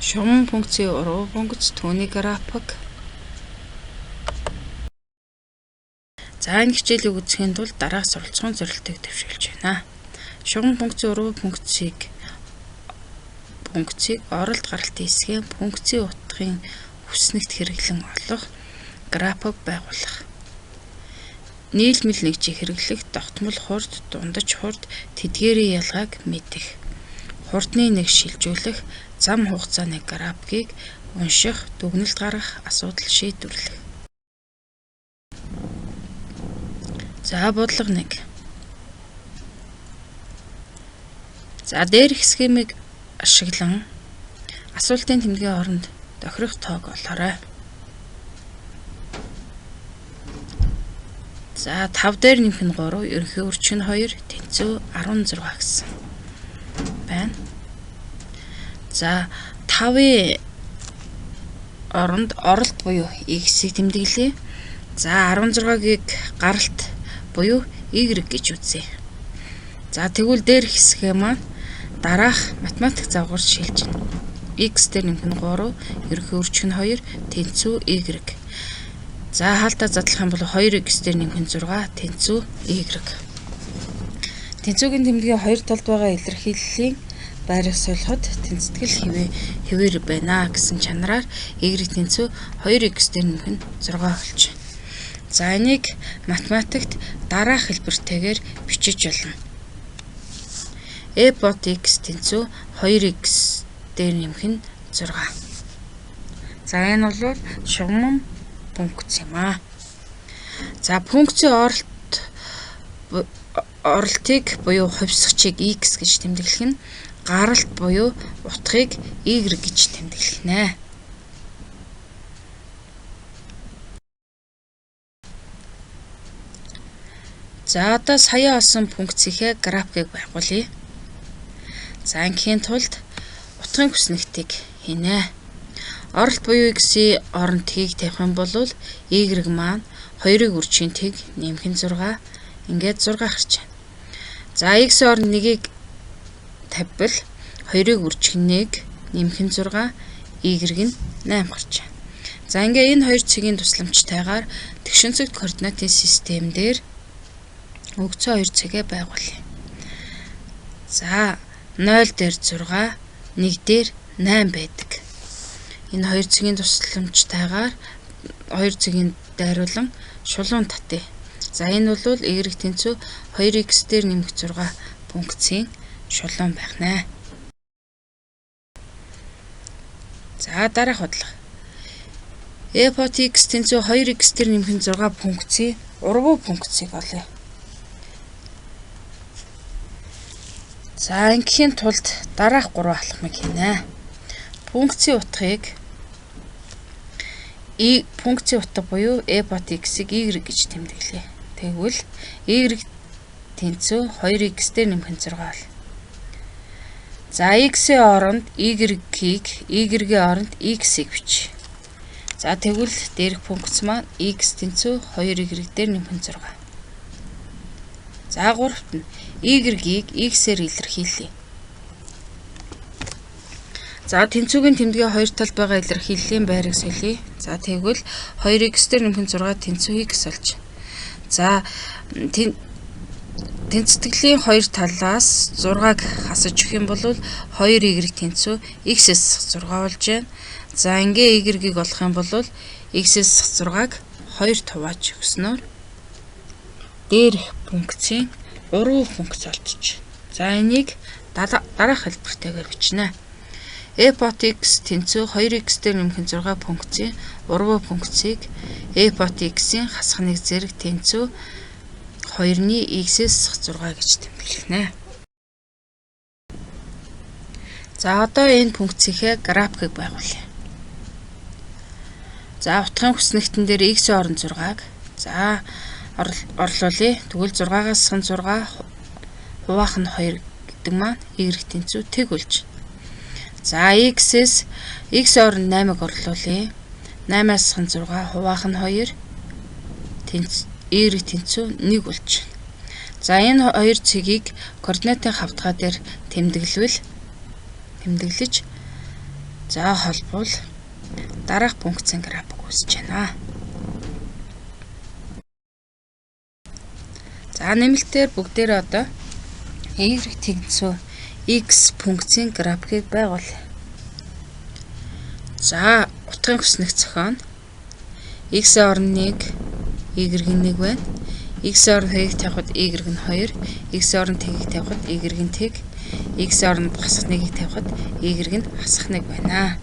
Шугам функцийн уруу функц түүний график. За энэ хичээлийг үзэхийн тулд дараах суралцсан зорилтыг төвшүүлж байна. Шугам функцийн уруу функцийг оролт гаралтын хэсгээ функцийн утгын хүснэгт хэрэглэн олох, график байгуулах. Нийлмэл нэгжийг хэрэглэх, тогтмол хурд, дундаж хурд, тэдгээрийн ялгааг мэдэх. Хурдны нэг шилжүүлэх, зам хугацааны графикийг унших, дүгнэлт гаргах, асуудал шийдвэрлэх. За бодлого 1. За дээрх схемийг ашиглан асуултын тэмдгийн оронд тохирох тоог олоорой. За 5 дээр нэмэх нь 3, ерөнхий өрчин 2, тэнцүү 16 гэсэн байна. За 5-ын оронд оролт буюу x-ийг тэмдэглэе. За 16-ыг гаралт буюу y гэж үзье. За тэгвэл дээрх хэсгээ маань дараах математик завгаар шилжинэ. X дээр нэмэх нь 3, ерөнхий өрчин 2, тэнцүү y. За хаалтаа задлах юм бол 2x дээр нэмэх нь 6, тэнцүү y. Тэнцүүгийн тэмдгийн хоёр талд байгаа илэрхийллийн байрыг солиход тэнцэтгэл хэвээр байна гэсэн чанараар y тэнцүү 2x дээр нэмэх нь 6 болж байна. За энийг математикт дараах хэлбэртэйгээр бичиж болно. e-бот x тэнцүү 2x дээр нэмэх нь 6. За энэ бол шугам функц юм аа. За функцийн оролтыг буюу хувьсгчийг x гэж тэмдэглэх нь гаралт буюу утгыг y гэж тэмдэглэх нэ. За одоо сая олсон функцийнхээ графикийг байгуулъя. За ингийн тулд утгын хүснэгтийг хийнэ. Оролт буюу x-ийн оронд t-ийг тавих юм бол y маань 2-ыг үржийн t нэмэх нь 6. Ингээд 6 гарч байна. За x-ийн оронд 1-ийг тавьбал 2-ыг үржих 1 нэмэх нь 6, y нь 8 гарч байна. За ингээ энэ хоёр цэгийн тусламжтайгаар тэгшинцэгт координатын систем дээр өгцөө хоёр цэгээ байгуулъя. За 0 дээр 6, 1 дээр 8 байдаг. Энэ хоёр цэгийн тусламжтайгаар хоёр цэгийн дайруулан шулуун татъя. За энэ бол y тэнцүү 2x дээр нэмэх 6 функцийн шулуун байна. За дараах бодлого. e-бот x тэнцүү 2x дээр нэмэх 6 функцийн урвуу функцийг олъё. За ингийн тулд дараах 3 алхмыг хийнэ. Функцийн утгыг функцийн утга буюу e-бот x-ийг y гэж тэмдэглэе. Тэгвэл y тэнцүү 2x дээр нэмэх 6 бол. За x-ийн оронд y-ийг y-ийн оронд x-ийг бичиж. За тэгвэл дээрх функц маань x тэнцүү 2y дээр нэмэх 6. За гуравт нь y-ийг x-ээр илэрхийлье. За тэнцүүгийн тэмдгийн хоёр талд байгаа илэрхийллийн байрыг солиё. За тэгвэл 2x дээр нэмэх 6 тэнцүү x болж байна. За тэнцэтгэлийн хоёр талаас 6-г хасаж өгөх юм бол 2y тэнцүү x-с 6 болж байна. За ингээ y-ийг олох юм бол x-с 6-г 2 тувааж өгснөөр дээрх функцийн урвуу функц олдчих. За энийг дараах хэлбэртэйгээр бичнэ. e-бот x тэнцүү 2x дээр нэмэх 6 функцийн урвуу функцийг e-бот x-ийн хасах нэг зэрэг тэнцүү 2-ны x-с 6 гэж тэмдэглэнэ. За одоо энэ функцийнхээ графикийг байгуулъя. За утгын хүснэгтэн дээр x-ийн оронд 6-г за орлуулъя. Тэгвэл 6-аас 6 хуваах нь 2 гэдэг маань y тэнцүү тэг болж. За x-с x оронд 8-ыг орлуулъя. 8-аас 6 хуваах нь 2 y тэнцүү 1 болж. За энэ хоёр цэгийг координатын хавтгай дээр тэмдэглэж За холбол дараах функцийн график үүсэж байна. За нэмэлтээр бүгдээрээ одоо y тэнцүү x функцийн графикийг байгуулъя. За утгын хүснэх зохион x-ийн орон 1, y-ийн 1 байна. X-ийн орон хэгийг тавихад y нь 2, x-ийн орон тэгийг тавихад y нь тэг, x-ийн оронд хасах 1-ийг тавихад y нь хасах 1 байна.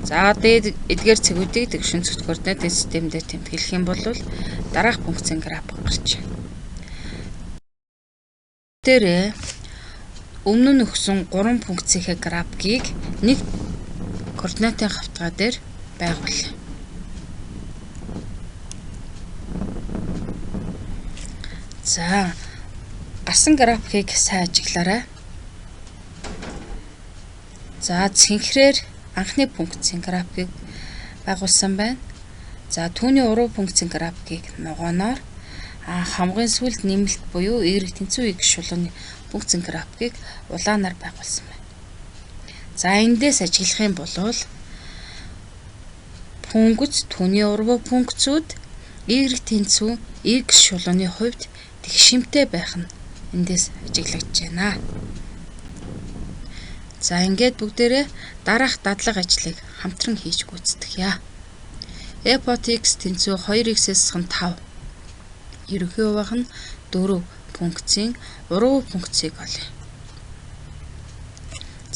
За дээд эдгээр цэгүүдийг тэгшинцэгт координатын системээр тэмдэглэх юм бол дараах функцийн график гарч байна. Тэрэ өмнө нь өгсөн 3 функцийн графикийг нэг координатын хавтгай дээр байгуулъя. За гарсан графикийг сайн ажиглаарай. За цэнхрээр анхны функцийн графикийг байгуулсан байна. За түүний уруу функцийн графикийг ногооноор хамгийн сүүлд нэмэлт буюу y тэнцүү x шулууны функцийн графикийг улаанаар байгуулсан байна. За эндээс ажиглах юм бол функц түүний уруу функцүүд y тэнцүү x шулууны хувьд тэгшимтэй байх нь эндээс ажиглагдж байна. За ингээд бүгдээрээ дараах дадлага ажлыг хамтран хийж гүйцэтгэе. f от x тэнцүү 2x-с 5 ерөнхий хувийнх нь 4 функцийн уруу функцийг олъё.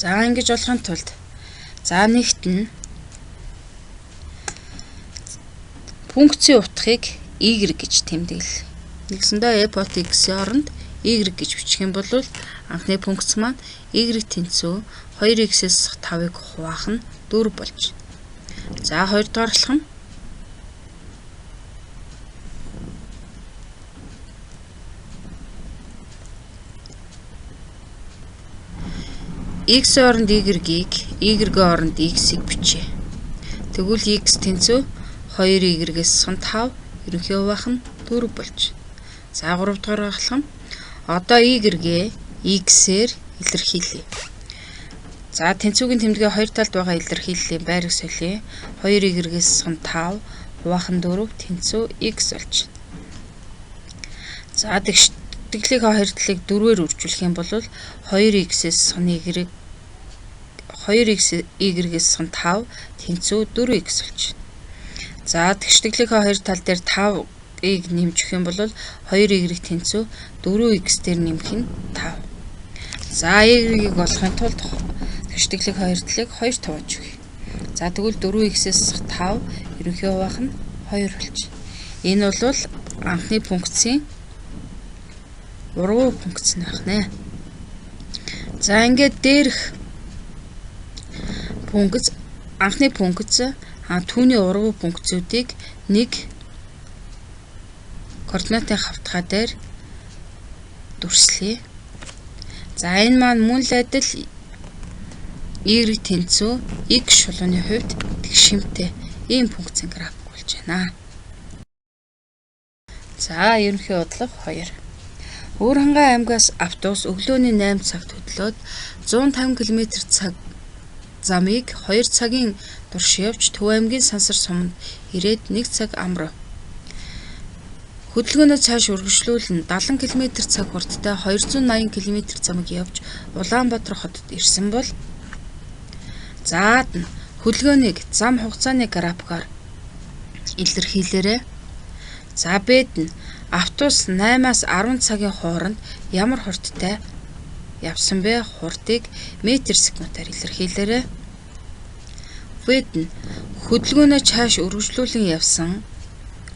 За ингэж болохын тулд за нэгт нь функцийн утгыг y гэж тэмдэглэе. Нэгсэндээ f от x-ийн оронд y гэж бичих юм бол анхны функц маань y тэнцүү 2x-с 5-ыг хуваах нь 4 болж. За хоёрдугаарлах нь x оронд y-ийг y-ийн оронд x-ийг бичье. Тэгвэл x тэнцүү 2y-с 5 ерөнхий хувийнх нь 4 болж. За 3 дугаар ахлах нь одоо y-гээ x-ээр илэрхийлье. За тэнцүүгийн тэмдгээ хоёр талд байгаа илэрхийллийн байрыг солиё. 2y-с 5 хуваах нь 4 тэнцүү x болж. За тэгшлэгийн хоёр талыг 4-ээр үржүүлэх юм бол 2x-с 1 2y-с 5 тэнцүү 4x болж. За тэгшлэгийн хоёр тал дээр 5-ыг нэмж өгөх юм бол 2y тэнцүү 4x дээр нэмэх нь 5. За y-ийг олохын тулд тэгшлэгийн хоёр талыг 2 тувааж өгье. За тэгвэл 4x-с 5 ерөнхий хувийнх нь 2 болж. Энэ бол анхны функцийн уруу функц байх нэ. За ингээд дээрх функц анхны функц түүний уруу функцүүдийг нэг координатын хавтгай дээр дүрслэе. За энэ маань мөн л адил y тэнцүү x шулууны хувьд тэгшимтэй ийм функцийн график болж байна. За ерөнхий бодлого 2. Өөрхангай аймгаас автобус өглөөний 8 цагт хөдлөөд 150 км/цаг замыг 2 цагийн турш явж Төв аймгийн Сансар суманд ирээд 1 цаг амрав. Хөдөлгөөнөө цааш үргэлжлүүлэн 70 км/цаг хурдтай 280 км замыг явж Улаанбаатар хотод ирсэн бол заад нь хөдөлгөөнийг зам хугацааны графикаар илэрхийлээрэй. За бэд нь автобус 8-аас 10 цагийн хооронд ямар хурдтай явсан бэ? Хурдыг метр/секундаар илэрхийлээрэй. Бэд нь хөдөлгөөнөө цааш үргэлжлүүлэн явсан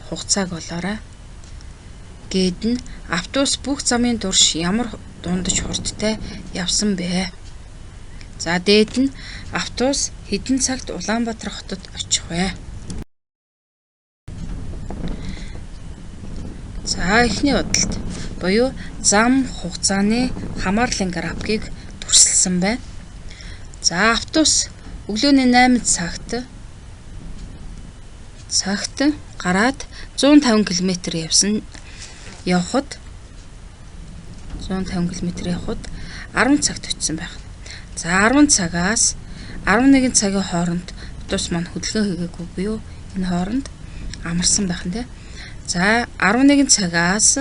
хугацааг олоорой. Гээд нь автобус бүх замын турш ямар дундаж хурдтай явсан бэ? За дээд нь автобус хэдэн цагт Улаанбаатар хотод очих вэ? За эхний бодолд буюу зам хугацааны хамаарлын графикийг дүрсэлсэн байна. За автобус өглөөний 8 цагт гараад 150 км явхад 10 цагт очсон байх. За 10 цагаас 11 цагийн хооронд автобус маань хөдөлгөөн хийгээгүй буюу энэ хооронд амарсан байх нь тий. За 11 цагаас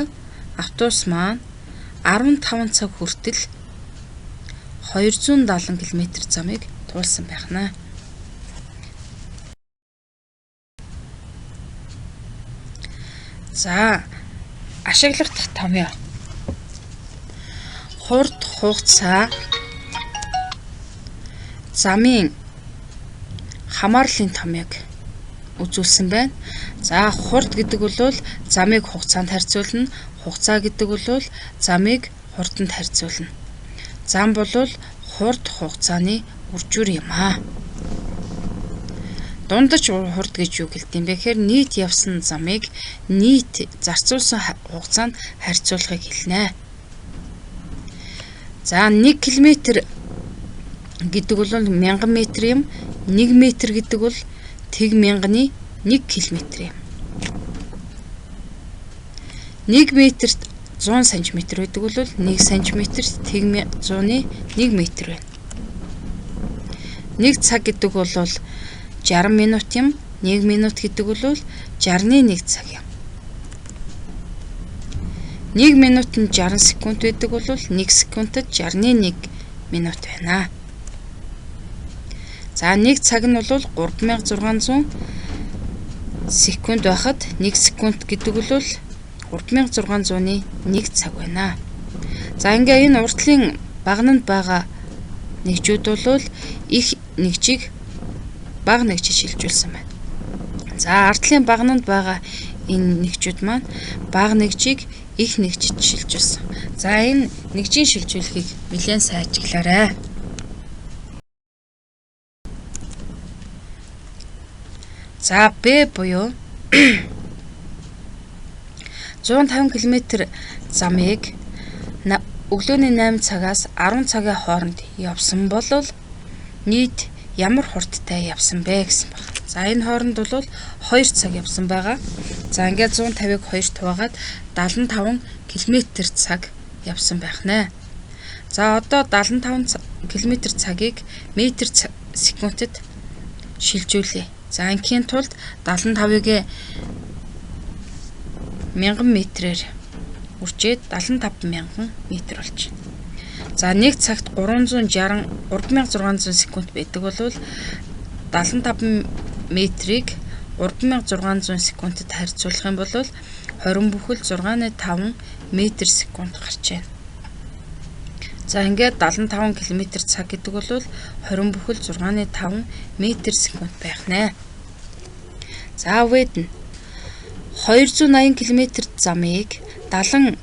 автобус маань 15 цаг хүртэл 270 км замыг туулсан байх нь. За ашиглах томьёо. Хурд хугацаа замын хамаарлын томьёог үзүүлсэн байна. За хурд гэдэг бол замыг хугацаанд харьцуулна. Хугацаа гэдэг бол замыг хурданд харьцуулна. Зам бол хурд хугацааны үржүүр юм аа. Дундаж хурд гэж юу гэлт юм бэ гэхээр нийт явсан замыг нийт зарцуулсан хугацаанд харьцуулахыг хэлнэ. За 1 км гэдэг бол 1000 м юм. 1 м гэдэг бол тэг мянганы 1 км юм. 1 метрт 100 см байдаг бол 1 см-т тэг 100-ны 1 м байна. 1 цаг гэдэг бол 60 минут юм. 1 минут гэдэг бол 60-ны 1 цаг юм. 1 минутанд 60 секунд байдаг бол 1 секундэд 60-ны 1 минут байна. За 1 цаг нь бол 3600 секунд байхад 1 секунд гэдэг бол 3600-ны 1 цаг байна. За ингээ энэ уртлын багнанд байгаа нэгжүүд бол их нэгжийг бага нэгжид шилжүүлсэн байна. За ардлын багнанд байгаа энэ нэгжүүд маань бага нэгжийг их нэгжид шилжүүлсэн. За энэ нэгжийн шилжүүлэхийг нэлээд сайн ажиглаарай. За Б буюу 150 км замыг өглөөний 8 цагаас 10 цагийн хооронд явсан бол нийт ямар хурдтай явсан бэ гэсэн байна. За энэ хооронд бол 2 цаг явсан байгаа. За ингээд 150-ыг 2-т хуваагаад 75 км цаг явсан байх нэ. За одоо 75 км цагийг метр секундэд шилжүүлье. За ингийн тулд 75-ыг 1000 м-ээр үржээд 75000 м болж байна. За 1 цагт 3600 секунд байдаг бол 75 метрийг 3600 секундэд харьцуулах юм бол 20 бүхэл 6.5 м секунд гарч байна. За ингээд 75 км цаг гэдэг бол 20 бүхэл 6.5 м секунд байх нэ. За вэд нь 280 км замыг 70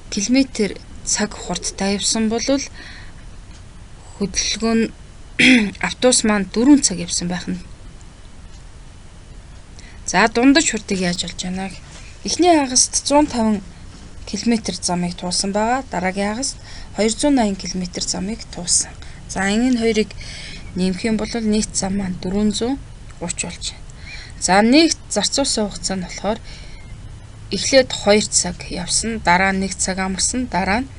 км цаг хурдтай явсан бол хөдөлгөөн нь автобус маань 4 цаг явсан байх нь. За дундаж хурдыг яаж олж яана? Эхний хагаст 150 км замыг туулсан байгаа. Дараагийн хагаст 280 км замыг туулсан. За энэ хоёрыг нэмэх юм бол нийт зам маань 430 болж байна. За нийт зарцуулсан хугацаа нь болохоор эхлээд 2 цаг явсан, дараа нь 1 цаг амарсан, дараа нь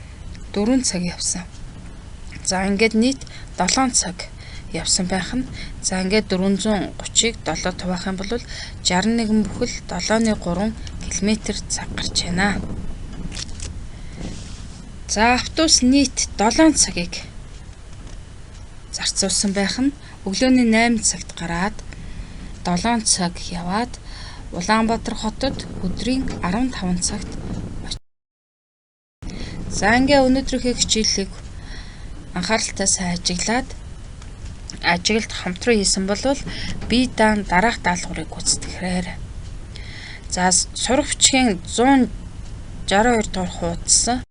4 цаг явсан. За ингээд нийт 7 цаг явсан байх нь. За ингээд 430-ыг 7-д хуваах юм бол 61 бүхэл 7.3 км цаг гарч байна. За автобус нийт 7 цагийг зарцуулсан байх нь өглөөний 8 цагт гараад 7 цаг яваад Улаанбаатар хотод өдрийн 15 цагт очив. За ингээ өнөөдрийнхөө хичээлийг анхааралтай сайн ажиглаад ажилд хамтран хийсэн бол би дараах даалгаврыг гүйцэтгэхээр. За сурах бичгийн 162 дугаар хуудас